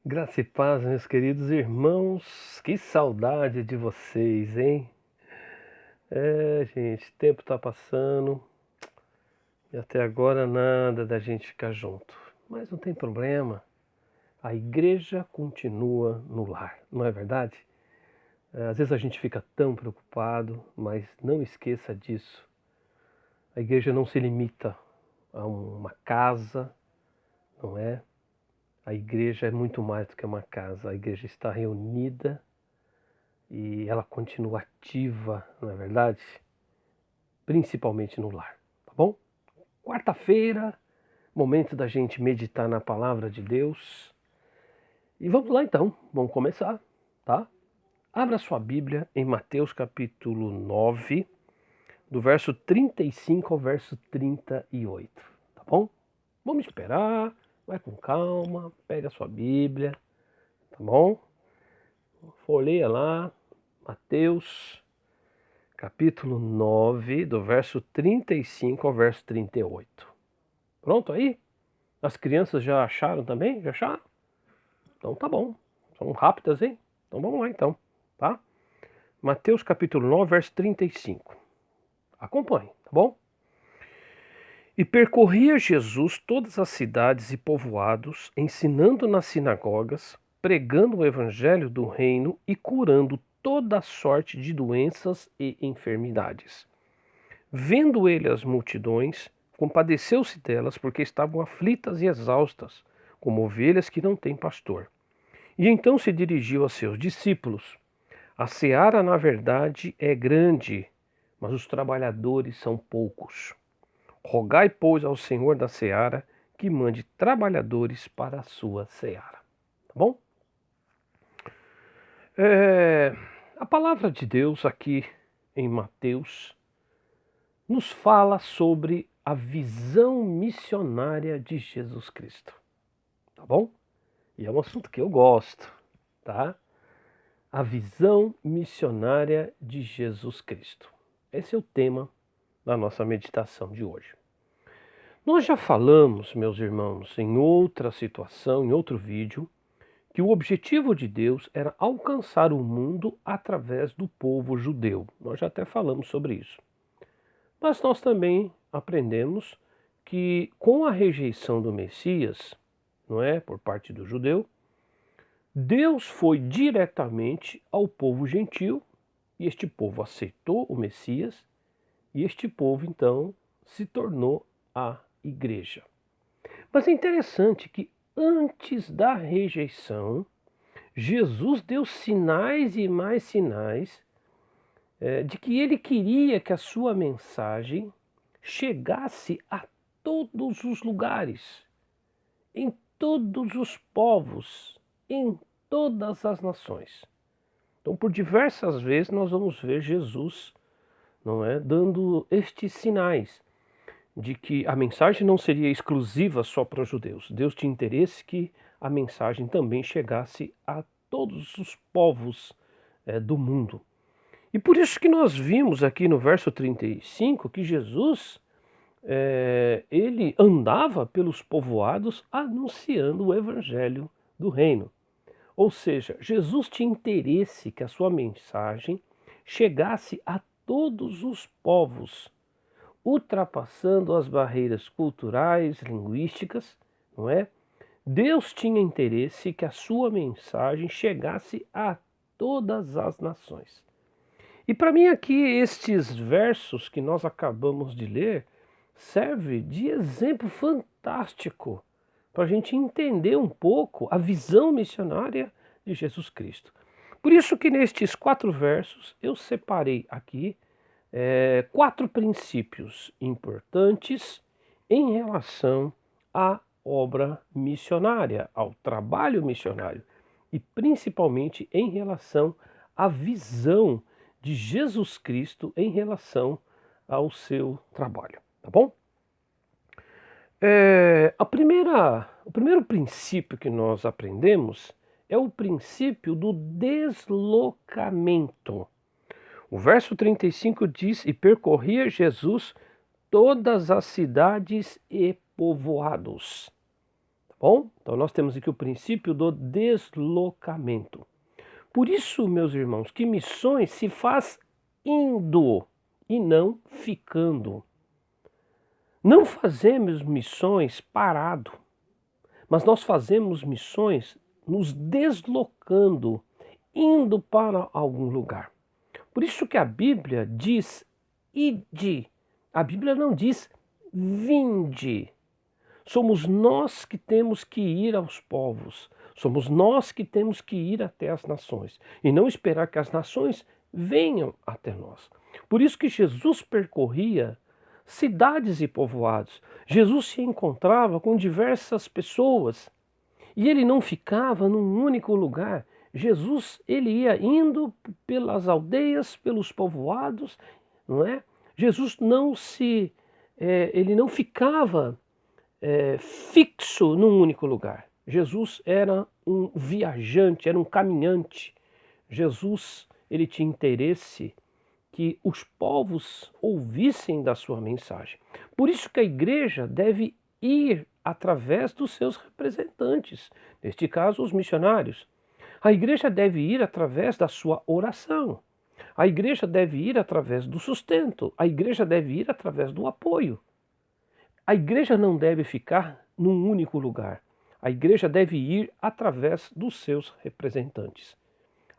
Graça e paz, meus queridos irmãos. Que saudade de vocês, hein? Gente, o tempo tá passando e até agora nada da gente ficar junto. Mas não tem problema. A igreja continua no lar, não é verdade? Às vezes a gente fica tão preocupado, mas não esqueça disso. A igreja não se limita a uma casa, não é? A igreja é muito mais do que uma casa. A igreja está reunida e ela continua ativa, não é verdade? Principalmente no lar, tá bom? Quarta-feira, momento da gente meditar na palavra de Deus. E vamos lá então, vamos começar, tá? Abra sua Bíblia em Mateus capítulo 9, do verso 35 ao verso 38, tá bom? Vamos esperar, vai com calma, pega a sua Bíblia, tá bom? Folheia lá, Mateus capítulo 9, do verso 35 ao verso 38. Pronto aí? As crianças já acharam também? Já acharam? Então tá bom. São rápidas, hein? Então vamos lá então, tá? Mateus capítulo 9, verso 35. Acompanhe, tá bom? E percorria Jesus todas as cidades e povoados, ensinando nas sinagogas, pregando o evangelho do reino e curando toda sorte de doenças e enfermidades. Vendo ele as multidões, compadeceu-se delas, porque estavam aflitas e exaustas, como ovelhas que não têm pastor. E então se dirigiu a seus discípulos: A seara, na verdade, é grande, mas os trabalhadores são poucos. Rogai, pois, ao Senhor da seara que mande trabalhadores para a sua seara. Tá bom? A palavra de Deus aqui em Mateus nos fala sobre a visão missionária de Jesus Cristo, tá bom? E é um assunto que eu gosto, tá? A visão missionária de Jesus Cristo. Esse é o tema da nossa meditação de hoje. Nós já falamos, meus irmãos, em outra situação, em outro vídeo, que o objetivo de Deus era alcançar o mundo através do povo judeu. Nós já até falamos sobre isso. Mas nós também aprendemos que com a rejeição do Messias, não é, por parte do judeu, Deus foi diretamente ao povo gentil e este povo aceitou o Messias e este povo então se tornou a igreja. Mas é interessante que antes da rejeição, Jesus deu sinais e mais sinais de que ele queria que a sua mensagem chegasse a todos os lugares, em todos os povos, em todas as nações. Então, por diversas vezes nós vamos ver Jesus, não é, dando estes sinais de que a mensagem não seria exclusiva só para os judeus. Deus tinha interesse que a mensagem também chegasse a todos os povos do mundo. E por isso que nós vimos aqui no verso 35 que Jesus ele andava pelos povoados anunciando o evangelho do reino. Ou seja, Jesus tinha interesse que a sua mensagem chegasse a todos os povos, ultrapassando as barreiras culturais, linguísticas, não é? Deus tinha interesse que a sua mensagem chegasse a todas as nações. E para mim aqui estes versos que nós acabamos de ler serve de exemplo fantástico para a gente entender um pouco a visão missionária de Jesus Cristo. Por isso que nestes 4 versos eu separei aqui 4 princípios importantes em relação à obra missionária, ao trabalho missionário e principalmente em relação à visão de Jesus Cristo em relação ao seu trabalho, tá bom? O primeiro princípio que nós aprendemos é o princípio do deslocamento. O verso 35 diz: E percorria Jesus todas as cidades e povoados. Bom, então nós temos aqui o princípio do deslocamento. Por isso, meus irmãos, que missões se faz indo e não ficando. Não fazemos missões parado, mas nós fazemos missões nos deslocando, indo para algum lugar. Por isso que a Bíblia diz ide. A Bíblia não diz vinde. Somos nós que temos que ir aos povos. Somos nós que temos que ir até as nações. E não esperar que as nações venham até nós. Por isso que Jesus percorria cidades e povoados. Jesus se encontrava com diversas pessoas. E ele não ficava num único lugar. Jesus, ele ia indo pelas aldeias, pelos povoados, não é? Jesus ele não ficava fixo num único lugar. Jesus era um viajante, era um caminhante. Jesus, ele tinha interesse que os povos ouvissem da sua mensagem. Por isso que a igreja deve ir através dos seus representantes, neste caso os missionários. A igreja deve ir através da sua oração. A igreja deve ir através do sustento. A igreja deve ir através do apoio. A igreja não deve ficar num único lugar. A igreja deve ir através dos seus representantes.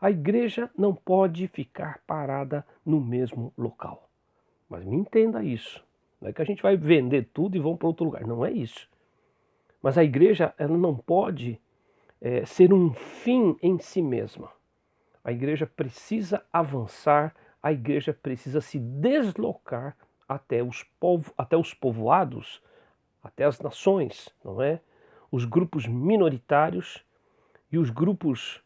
A igreja não pode ficar parada no mesmo local. Mas me entenda isso. Não é que a gente vai vender tudo e vamos para outro lugar. Não é isso. Mas a igreja ela não pode ser um fim em si mesma. A igreja precisa avançar, a igreja precisa se deslocar até os povoados, até as nações, não é? Os grupos minoritários e os grupos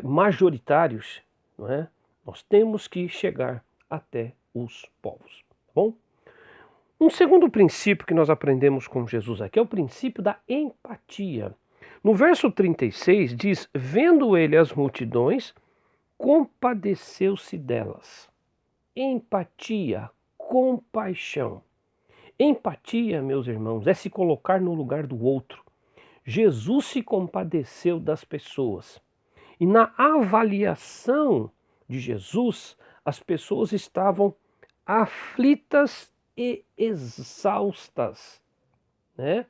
majoritários, não é? Nós temos que chegar até os povos, tá bom? Um segundo princípio que nós aprendemos com Jesus aqui é o princípio da empatia. No verso 36 diz: vendo ele as multidões, compadeceu-se delas. Empatia, compaixão. Empatia, meus irmãos, é se colocar no lugar do outro. Jesus se compadeceu das pessoas. E na avaliação de Jesus, as pessoas estavam aflitas e exaustas, né?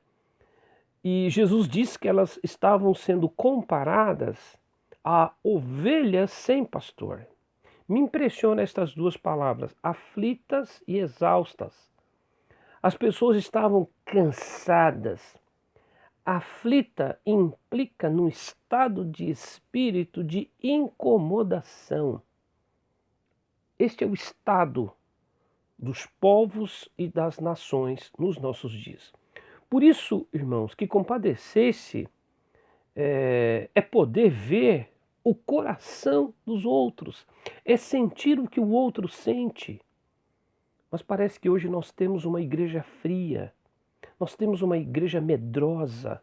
E Jesus diz que elas estavam sendo comparadas a ovelhas sem pastor. Me impressiona estas duas palavras, aflitas e exaustas. As pessoas estavam cansadas. Aflita implica num estado de espírito de incomodação. Este é o estado dos povos e das nações nos nossos dias. Por isso, irmãos, que compadecer-se é poder ver o coração dos outros, é sentir o que o outro sente. Mas parece que hoje nós temos uma igreja fria, nós temos uma igreja medrosa,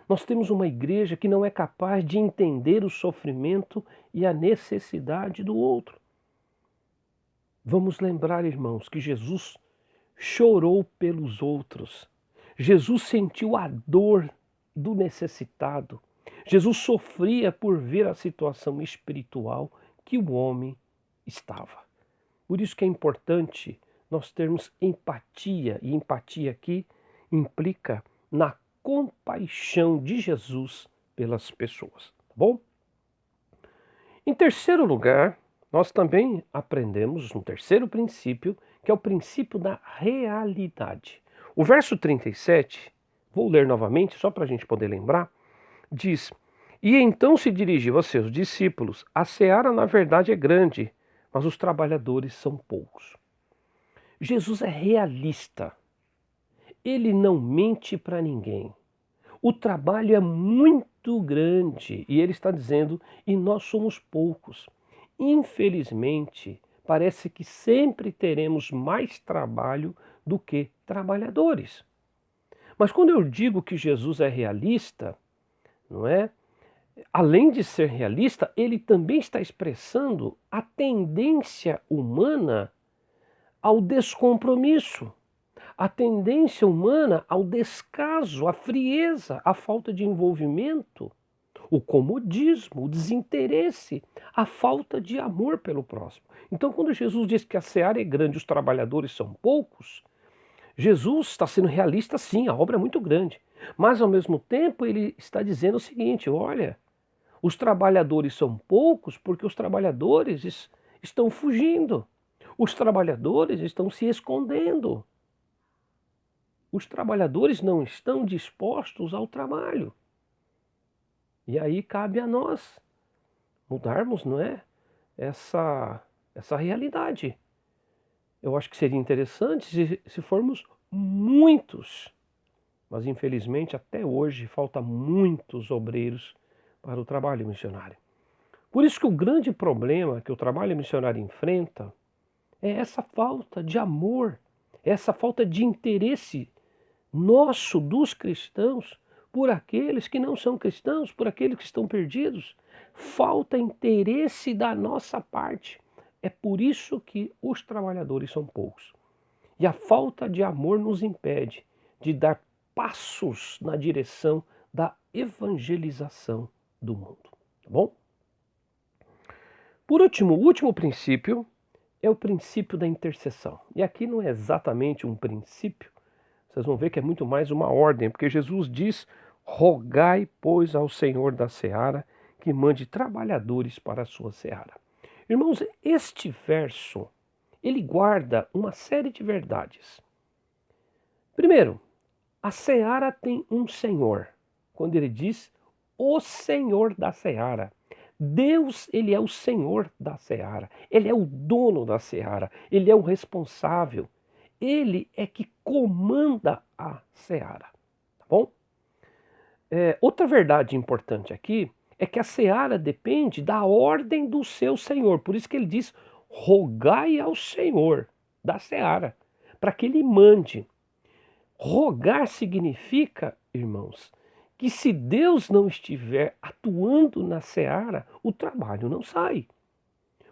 nós temos uma igreja que não é capaz de entender o sofrimento e a necessidade do outro. Vamos lembrar, irmãos, que Jesus chorou pelos outros. Jesus sentiu a dor do necessitado. Jesus sofria por ver a situação espiritual que o homem estava. Por isso que é importante nós termos empatia, e empatia aqui implica na compaixão de Jesus pelas pessoas, tá bom? Em terceiro lugar, nós também aprendemos um terceiro princípio, que é o princípio da realidade. O verso 37, vou ler novamente, só para a gente poder lembrar, diz: e então se dirigiu a seus discípulos: a seara na verdade é grande, mas os trabalhadores são poucos. Jesus é realista. Ele não mente para ninguém. O trabalho é muito grande e ele está dizendo, e nós somos poucos. Infelizmente, parece que sempre teremos mais trabalho do que trabalhadores. Mas quando eu digo que Jesus é realista, não é? Além de ser realista, ele também está expressando a tendência humana ao descompromisso, A tendência humana ao descaso, à frieza, à falta de envolvimento, o comodismo, o desinteresse, a falta de amor pelo próximo. Então, quando Jesus diz que a seara é grande e os trabalhadores são poucos, Jesus está sendo realista, sim, a obra é muito grande. Mas, ao mesmo tempo, ele está dizendo o seguinte: olha, os trabalhadores são poucos porque os trabalhadores estão fugindo. Os trabalhadores estão se escondendo. Os trabalhadores não estão dispostos ao trabalho. E aí cabe a nós mudarmos, não é? Essa realidade. Eu acho que seria interessante se formos muitos, mas infelizmente até hoje falta muitos obreiros para o trabalho missionário. Por isso que o grande problema que o trabalho missionário enfrenta é essa falta de amor, essa falta de interesse nosso, dos cristãos, por aqueles que não são cristãos, por aqueles que estão perdidos. Falta interesse da nossa parte. É por isso que os trabalhadores são poucos. E a falta de amor nos impede de dar passos na direção da evangelização do mundo. Tá bom? Por último, o último princípio é o princípio da intercessão. E aqui não é exatamente um princípio, vocês vão ver que é muito mais uma ordem, porque Jesus diz: rogai, pois, ao Senhor da seara que mande trabalhadores para a sua seara. Irmãos, este verso, ele guarda uma série de verdades. Primeiro, a seara tem um Senhor. Quando ele diz o Senhor da seara. Deus, ele é o Senhor da seara. Ele é o dono da seara. Ele é o responsável. Ele é que comanda a seara. Tá bom? Outra verdade importante aqui é que a seara depende da ordem do seu Senhor. Por isso que ele diz: rogai ao Senhor da seara, para que ele mande. Rogar significa, irmãos, que se Deus não estiver atuando na seara, o trabalho não sai.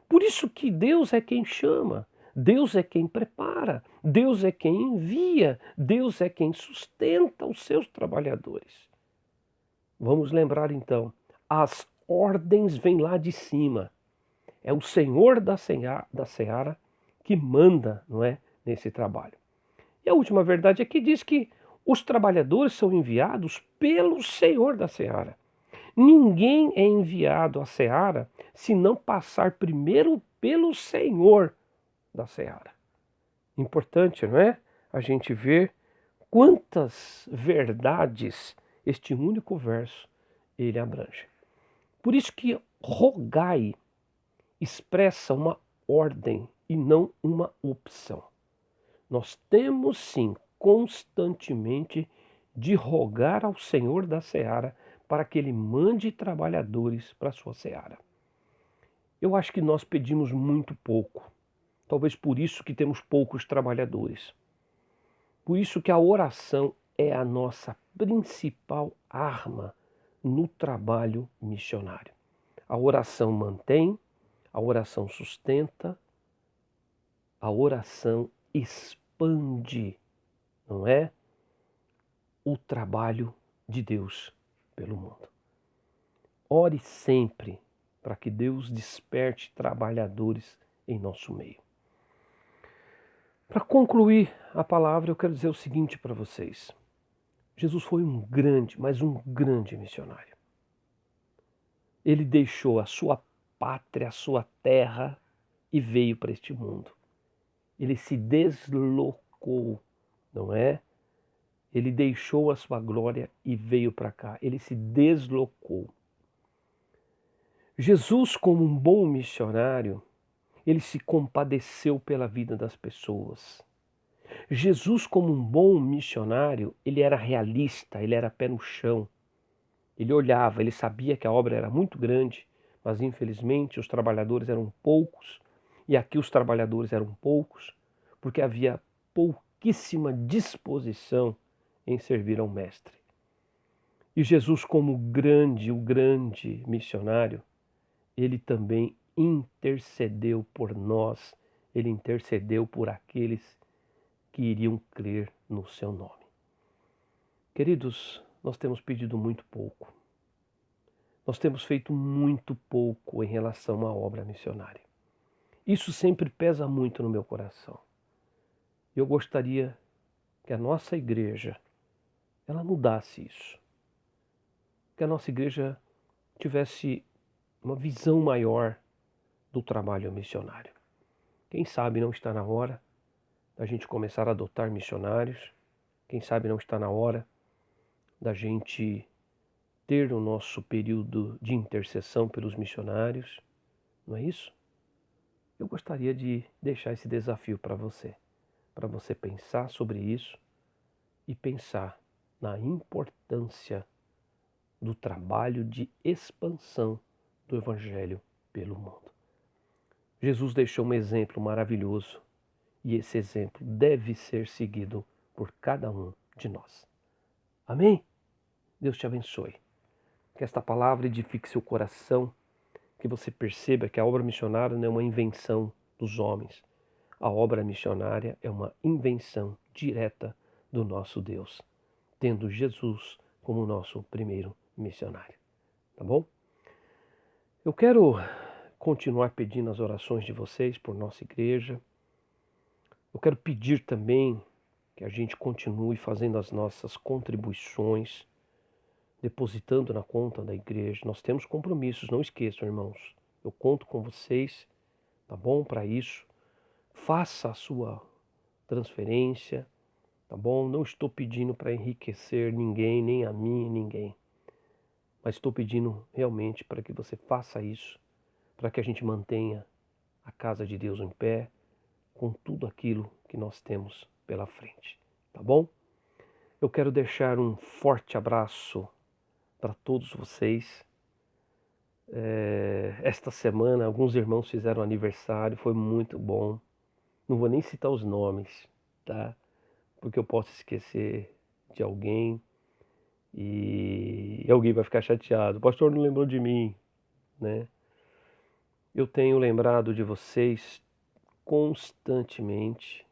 Por isso que Deus é quem chama, Deus é quem prepara, Deus é quem envia, Deus é quem sustenta os seus trabalhadores. Vamos lembrar então, as ordens vêm lá de cima. É o Senhor da seara que manda, não é, nesse trabalho. E a última verdade aqui diz que os trabalhadores são enviados pelo Senhor da seara. Ninguém é enviado à seara se não passar primeiro pelo Senhor da seara. Importante, não é? A gente ver quantas verdades este único verso ele abrange. Por isso que rogai expressa uma ordem e não uma opção. Nós temos sim constantemente de rogar ao Senhor da seara para que ele mande trabalhadores para a sua seara. Eu acho que nós pedimos muito pouco. Talvez por isso que temos poucos trabalhadores. Por isso que a oração é a nossa principal arma no trabalho missionário. A oração mantém, a oração sustenta, a oração expande, não é? O trabalho de Deus pelo mundo. Ore sempre para que Deus desperte trabalhadores em nosso meio. Para concluir a palavra, eu quero dizer o seguinte para vocês. Jesus foi um grande, mas um grande missionário. Ele deixou a sua pátria, a sua terra e veio para este mundo. Ele se deslocou, não é? Ele deixou a sua glória e veio para cá. Ele se deslocou. Jesus, como um bom missionário, ele se compadeceu pela vida das pessoas. Jesus, como um bom missionário, ele era realista, ele era pé no chão. Ele olhava, ele sabia que a obra era muito grande, mas infelizmente os trabalhadores eram poucos, e aqui os trabalhadores eram poucos, porque havia pouquíssima disposição em servir ao Mestre. E Jesus, como o grande missionário, ele também intercedeu por nós, ele intercedeu por aqueles que iriam crer no seu nome. Queridos, nós temos pedido muito pouco. Nós temos feito muito pouco em relação à obra missionária. Isso sempre pesa muito no meu coração. Eu gostaria que a nossa igreja, ela mudasse isso. Que a nossa igreja tivesse uma visão maior do trabalho missionário. Quem sabe não está na hora da gente começar a adotar missionários. Quem sabe não está na hora da gente ter o nosso período de intercessão pelos missionários. Não é isso? Eu gostaria de deixar esse desafio para você pensar sobre isso e pensar na importância do trabalho de expansão do Evangelho pelo mundo. Jesus deixou um exemplo maravilhoso e esse exemplo deve ser seguido por cada um de nós. Amém? Deus te abençoe. Que esta palavra edifique seu coração, que você perceba que a obra missionária não é uma invenção dos homens. A obra missionária é uma invenção direta do nosso Deus, tendo Jesus como nosso primeiro missionário. Tá bom? Eu quero continuar pedindo as orações de vocês por nossa igreja. Eu quero pedir também que a gente continue fazendo as nossas contribuições, depositando na conta da igreja. Nós temos compromissos, não esqueçam, irmãos. Eu conto com vocês, tá bom? Para isso, faça a sua transferência, tá bom? Não estou pedindo para enriquecer ninguém, nem a mim, ninguém. Mas estou pedindo realmente para que você faça isso, para que a gente mantenha a casa de Deus em pé, com tudo aquilo que nós temos pela frente, tá bom? Eu quero deixar um forte abraço para todos vocês. Esta semana alguns irmãos fizeram aniversário, foi muito bom. Não vou nem citar os nomes, tá? Porque eu posso esquecer de alguém e alguém vai ficar chateado. O pastor não lembrou de mim, né? Eu tenho lembrado de vocês constantemente.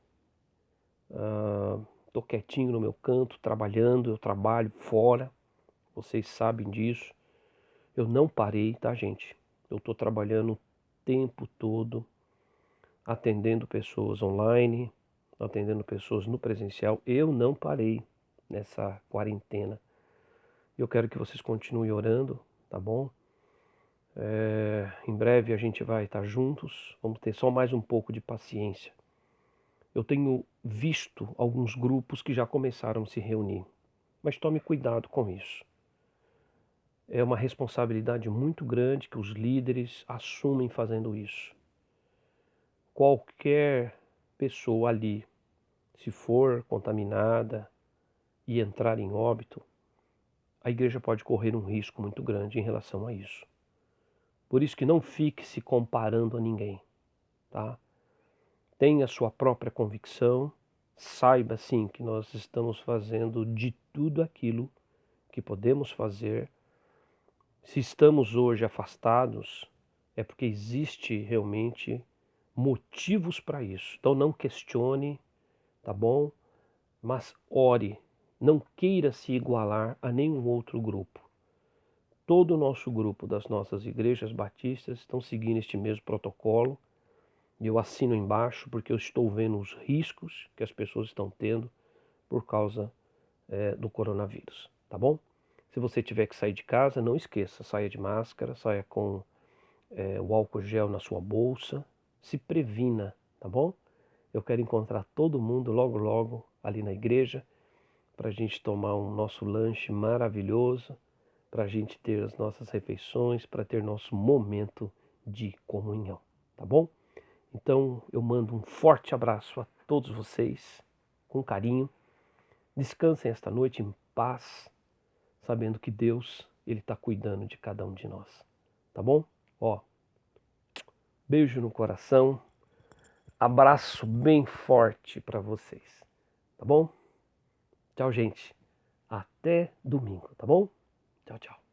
Estou quietinho no meu canto, trabalhando, eu trabalho fora, vocês sabem disso. Eu não parei, tá, gente? Eu estou trabalhando o tempo todo, atendendo pessoas online, atendendo pessoas no presencial. Eu não parei nessa quarentena. Eu quero que vocês continuem orando, tá bom? Em breve a gente vai estar juntos, vamos ter só mais um pouco de paciência. Eu tenho visto alguns grupos que já começaram a se reunir, mas tome cuidado com isso. É uma responsabilidade muito grande que os líderes assumem fazendo isso. Qualquer pessoa ali, se for contaminada e entrar em óbito, a igreja pode correr um risco muito grande em relação a isso. Por isso que não fique se comparando a ninguém, tá? Tenha a sua própria convicção, saiba sim que nós estamos fazendo de tudo aquilo que podemos fazer. Se estamos hoje afastados, é porque existe realmente motivos para isso. Então não questione, tá bom? Mas ore, não queira se igualar a nenhum outro grupo. Todo o nosso grupo das nossas igrejas batistas estão seguindo este mesmo protocolo. E eu assino embaixo porque eu estou vendo os riscos que as pessoas estão tendo por causa do coronavírus, tá bom? Se você tiver que sair de casa, não esqueça, saia de máscara, saia com o álcool gel na sua bolsa, se previna, tá bom? Eu quero encontrar todo mundo logo logo ali na igreja para a gente tomar um nosso lanche maravilhoso, para a gente ter as nossas refeições, para ter nosso momento de comunhão, tá bom? Então eu mando um forte abraço a todos vocês, com carinho. Descansem esta noite em paz, sabendo que Deus, Ele está cuidando de cada um de nós, tá bom? Ó, beijo no coração, abraço bem forte para vocês, tá bom? Tchau, gente. Até domingo, tá bom? Tchau, tchau.